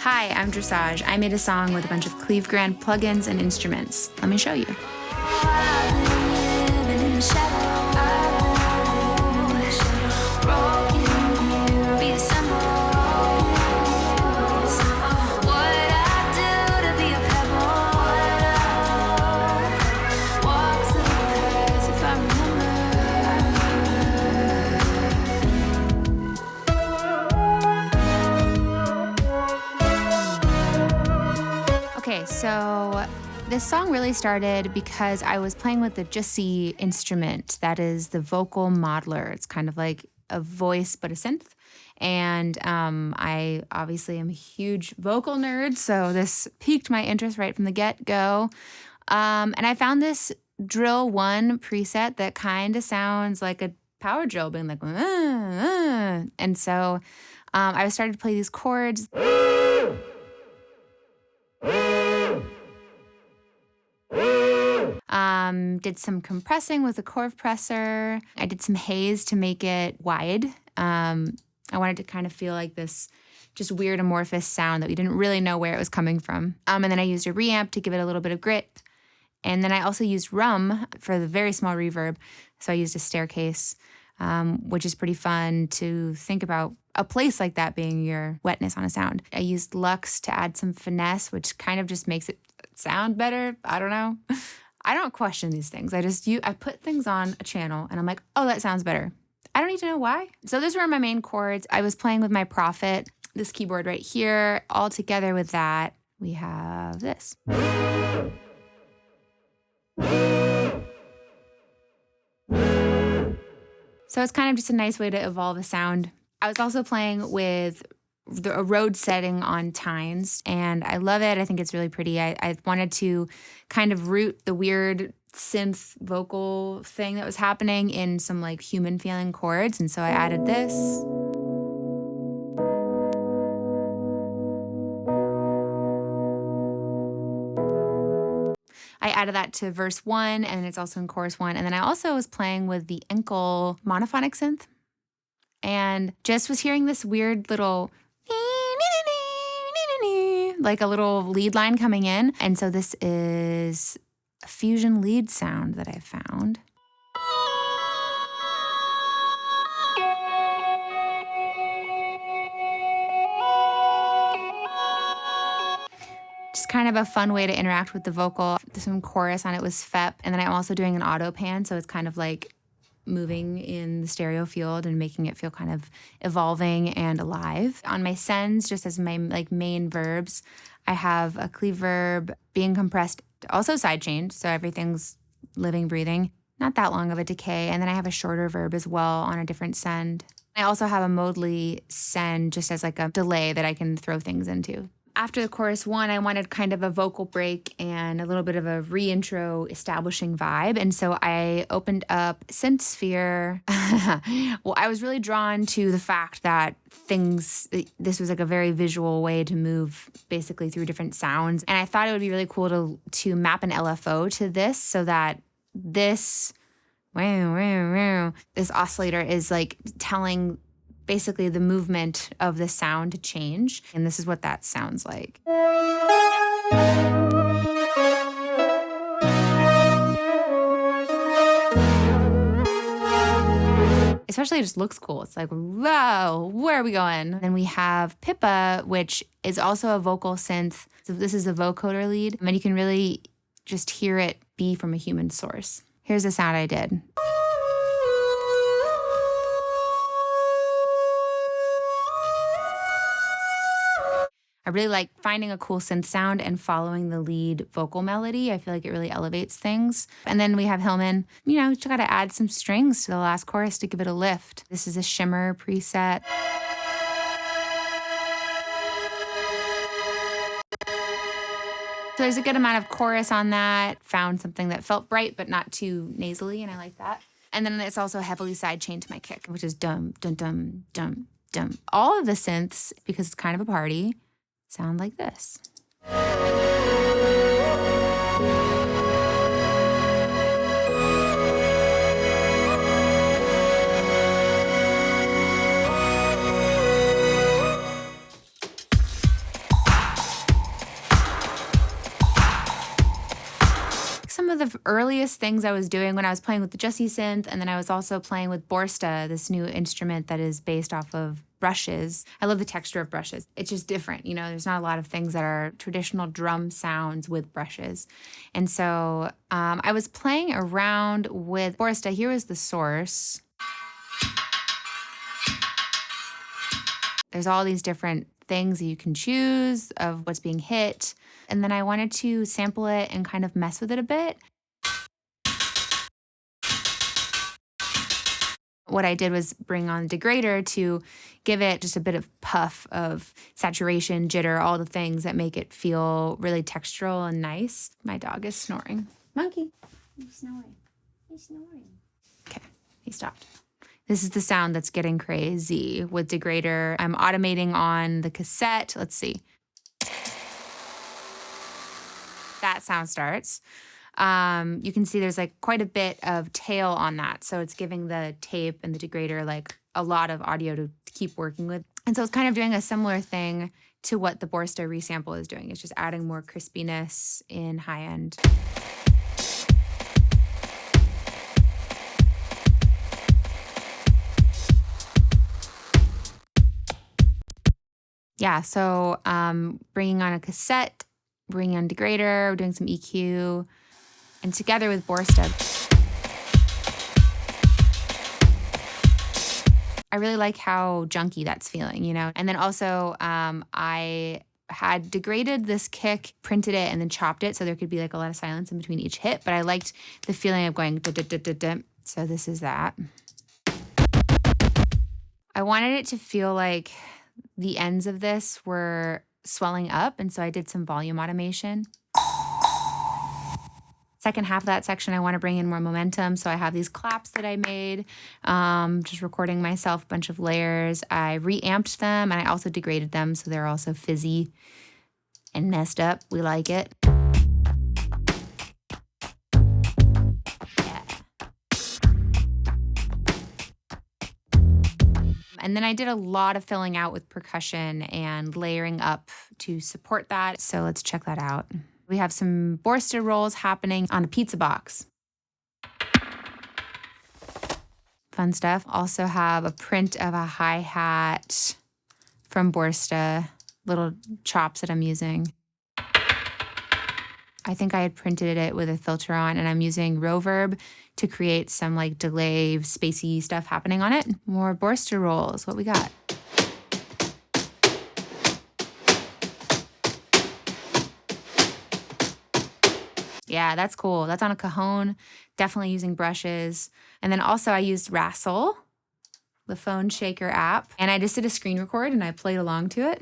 Hi, I'm Dresage. I made a song with a bunch of Klevgrand plugins and instruments. Let me show you. Okay, so this song really started because I was playing with the Jussi instrument that is the vocal modeler. It's kind of like a voice but a synth. And I obviously am a huge vocal nerd, so this piqued my interest right from the get-go. And I found this drill 1 preset that kind of sounds like a power drill being like, and so I started to play these chords. Did some compressing with a chord presser. I did some haze to make it wide. I wanted to kind of feel like this just weird amorphous sound that we didn't really know where it was coming from. And then I used a reamp to give it a little bit of grit. And then I also used rum for the very small reverb. So I used a staircase, which is pretty fun to think about a place like that being your wetness on a sound. I used Lux to add some finesse, which kind of just makes it sound better. I don't know. I don't question these things. I put things on a channel and I'm like, oh, that sounds better. I don't need to know why. So those were my main chords. I was playing with my Prophet, this keyboard right here. All together with that, we have this. So it's kind of just a nice way to evolve a sound. I was also playing with a Rhodes setting on tines, and I love it. I think it's really pretty. I wanted to kind of root the weird synth vocal thing that was happening in some like human feeling chords, and so I added this. I added that to verse 1, and it's also in chorus 1. And then I also was playing with the Enkel monophonic synth, and just was hearing this weird little like a little lead line coming in. And so this is a fusion lead sound that I found. Just kind of a fun way to interact with the vocal. Some chorus on it was FEP, and then I'm also doing an auto pan, so it's kind of like moving in the stereo field and making it feel kind of evolving and alive. On my sends, just as my like main verbs, I have a cleave verb being compressed, also sidechained, so everything's living, breathing. Not that long of a decay. And then I have a shorter verb as well on a different send. I also have a modally send just as like a delay that I can throw things into. After the chorus 1, I wanted kind of a vocal break and a little bit of a reintro establishing vibe. And so I opened up Synth Sphere. Well, I was really drawn to the fact that this was like a very visual way to move basically through different sounds. And I thought it would be really cool to map an LFO to this so that this oscillator is like telling basically the movement of the sound to change. And this is what that sounds like. Especially it just looks cool. It's like, whoa, where are we going? Then we have Pippa, which is also a vocal synth. So this is a vocoder lead. And you can really just hear it be from a human source. Here's the sound I did. I really like finding a cool synth sound and following the lead vocal melody. I feel like it really elevates things. And then we have Hillman. You know, you got to add some strings to the last chorus to give it a lift. This is a shimmer preset. So there's a good amount of chorus on that. Found something that felt bright but not too nasally, and I like that. And then it's also heavily sidechained to my kick, which is dum, dum, dum, dum, dum. All of the synths, because it's kind of a party, sound like this. some of the earliest things I was doing when I was playing with the Jessie synth, and then I was also playing with Borsta, this new instrument that is based off of brushes. I love the texture of brushes. It's just different. You know, there's not a lot of things that are traditional drum sounds with brushes. And so I was playing around with Borsta. Here was the source. There's all these different things that you can choose of what's being hit. And then I wanted to sample it and kind of mess with it a bit. What I did was bring on the degrader to give it just a bit of puff of saturation, jitter, all the things that make it feel really textural and nice. My dog is snoring. Monkey. He's snoring. He's snoring. Okay, he stopped. This is the sound that's getting crazy with degrader. I'm automating on the cassette. Let's see. That sound starts. You can see there's like quite a bit of tail on that. So it's giving the tape and the degrader like a lot of audio to keep working with. And so it's kind of doing a similar thing to what the Borsta resample is doing. It's just adding more crispiness in high end. Yeah, so bringing on a cassette, bringing on degrader, we're doing some EQ, and together with Borsta. I really like how junky that's feeling, you know? And then also I had degraded this kick, printed it, and then chopped it so there could be like a lot of silence in between each hit, but I liked the feeling of going da-da-da-da-da. So this is that. I wanted it to feel like the ends of this were swelling up, and so I did some volume automation. Second half of that section, I want to bring in more momentum, so I have these claps that I made, just recording myself a bunch of layers. I reamped them, and I also degraded them, so they're also fizzy and messed up. We like it. And then I did a lot of filling out with percussion and layering up to support that. So let's check that out. We have some Borsta rolls happening on a pizza box. Fun stuff. Also have a print of a hi-hat from Borsta, little chops that I'm using. I think I had printed it with a filter on, and I'm using reverb to create some like delay, spacey stuff happening on it. More Borsta rolls. What we got? Yeah, that's cool. That's on a cajon. Definitely using brushes. And then also I used Reassemble, the phone shaker app, and I just did a screen record and I played along to it.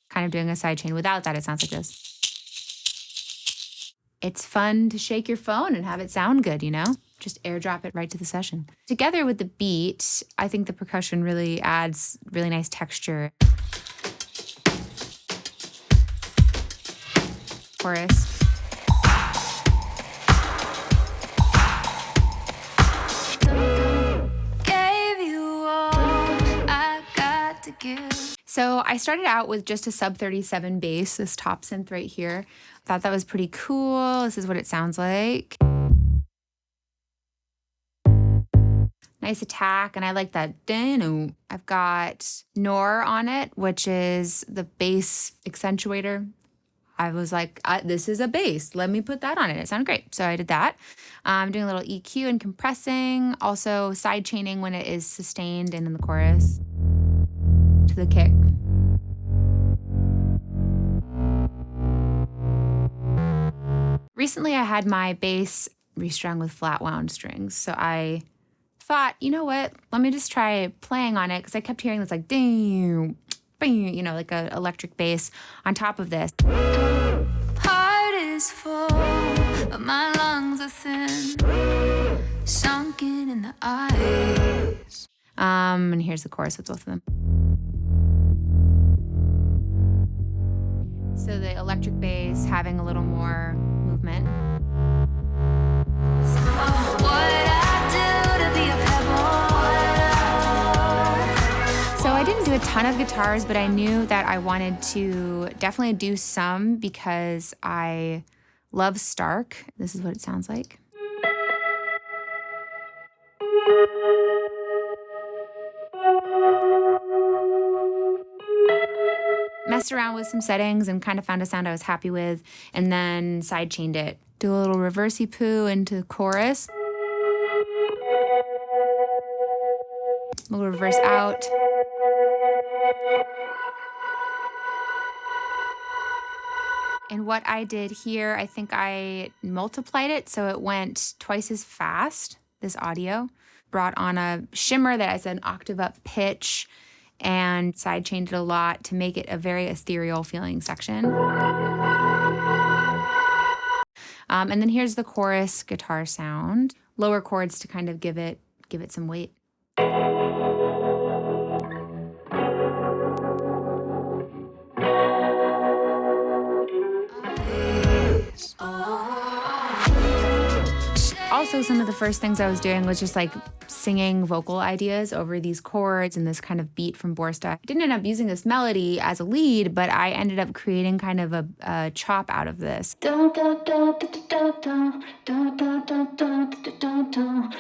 Kind of doing a sidechain. Without that, it sounds like this. It's fun to shake your phone and have it sound good, you know? Just airdrop it right to the session. Together with the beat, I think the percussion really adds really nice texture. Chorus. So I started out with just a sub 37 bass, this top synth right here. Thought that was pretty cool. This is what it sounds like. Nice attack, and I like that. I've got Nor on it, which is the bass accentuator. I was like, this is a bass. Let me put that on it. It sounded great. So I did that. I'm doing a little EQ and compressing. Also side chaining when it is sustained and in the chorus to the kick. Recently, I had my bass restrung with flat wound strings. So I thought, you know what? Let me just try playing on it, because I kept hearing this like ding, bing, you know, like an electric bass on top of this. Heart is full, but my lungs are thin, sunken in the eyes. And here's the chorus with both of them. So the electric bass having a little more movement. So I didn't do a ton of guitars, but I knew that I wanted to definitely do some because I love Stark. This is what it sounds like. Messed around with some settings and kind of found a sound I was happy with, and then sidechained it. Do a little reversey poo into the chorus. A little reverse out. And what I did here, I think I multiplied it so it went twice as fast, this audio. Brought on a shimmer that has an octave up pitch and sidechained it a lot to make it a very ethereal feeling section. And then here's the chorus guitar sound. Lower chords to kind of give it some weight. Also, some of the first things I was doing was just like singing vocal ideas over these chords and this kind of beat from Borsta. I didn't end up using this melody as a lead, but I ended up creating kind of a chop out of this.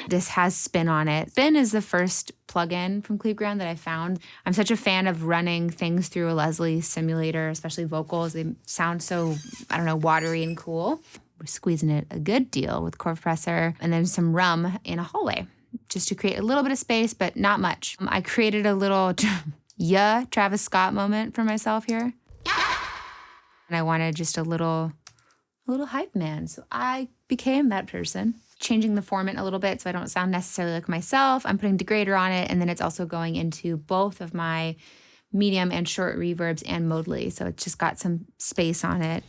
This has spin on it. Spin is the first plugin from Klevgrand that I found. I'm such a fan of running things through a Leslie simulator, especially vocals. They sound so, I don't know, watery and cool. We're squeezing it a good deal with core compressor and then some rum in a hallway just to create a little bit of space, but not much. I created a little Travis Scott moment for myself here. And I wanted just a little hype man. So I became that person. Changing the format a little bit so I don't sound necessarily like myself. I'm putting degrader on it, and then it's also going into both of my medium and short reverbs and modally. So it's just got some space on it.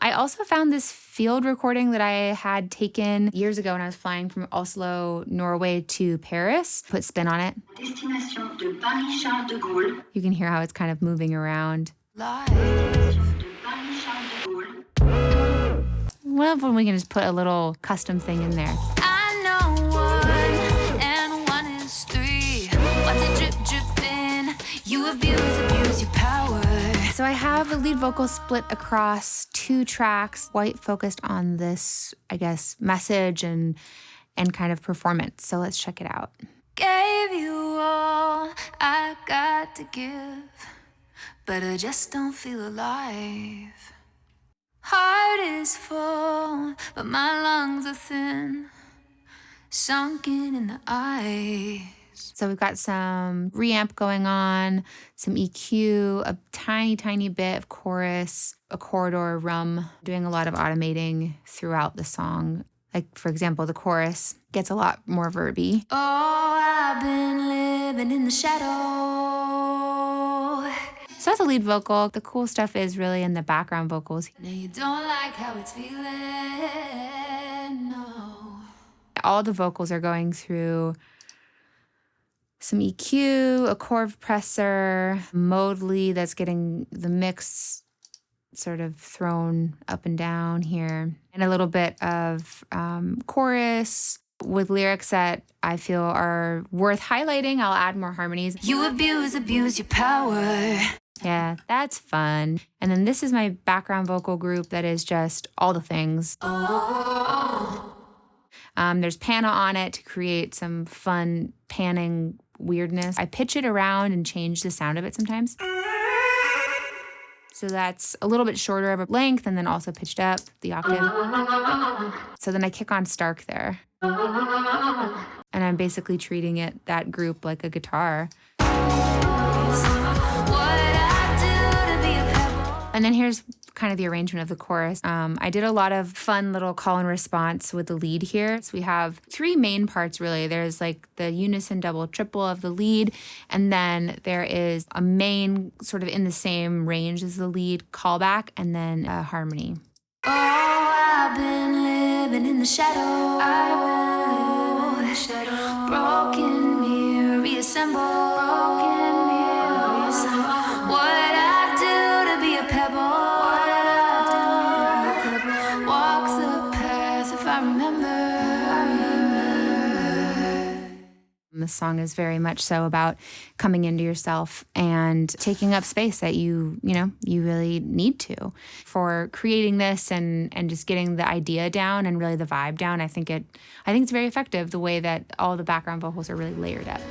I also found this field recording that I had taken years ago when I was flying from Oslo, Norway to Paris. Put spin on it. Destination de Paris Charles de Gaulle. You can hear how it's kind of moving around. Live. De Paris Charles de Gaulle. Well, when we can just put a little custom thing in there. I know 1 and 1 is 3. What's a drippin'? You abuse your power. So I have the lead vocal split across 2 tracks, quite focused on this, I guess, message and kind of performance. So let's check it out. Gave you all I got to give, but I just don't feel alive. Heart is full, but my lungs are thin, sunken in the ice. So we've got some reamp going on, some EQ, a tiny, tiny bit of chorus, a corridor rum, doing a lot of automating throughout the song. Like, for example, the chorus gets a lot more verby. Oh, I've been living in the shadow. So that's a lead vocal. The cool stuff is really in the background vocals. Now you don't like how it's feeling, no. All the vocals are going through some EQ, a chord compressor, modally that's getting the mix sort of thrown up and down here, and a little bit of chorus with lyrics that I feel are worth highlighting. I'll add more harmonies. You abuse your power. Yeah, that's fun. And then this is my background vocal group that is just all the things. There's panna on it to create some fun panning weirdness. I pitch it around and change the sound of it sometimes. So that's a little bit shorter of a length and then also pitched up the octave. So then I kick on Stark there. And I'm basically treating that group like a guitar. And then here's kind of the arrangement of the chorus. I did a lot of fun little call and response with the lead here. So we have 3 main parts, really. There's like the unison, double, triple of the lead. And then there is a main sort of in the same range as the lead callback, and then a harmony. Oh, I've been living in the shadow. Broken mirror, reassemble. What I do to be a pebble. Walk the path if I remember. This song is very much so about coming into yourself and taking up space that you really need to. For creating this and just getting the idea down and really the vibe down, I think it's very effective the way that all the background vocals are really layered up.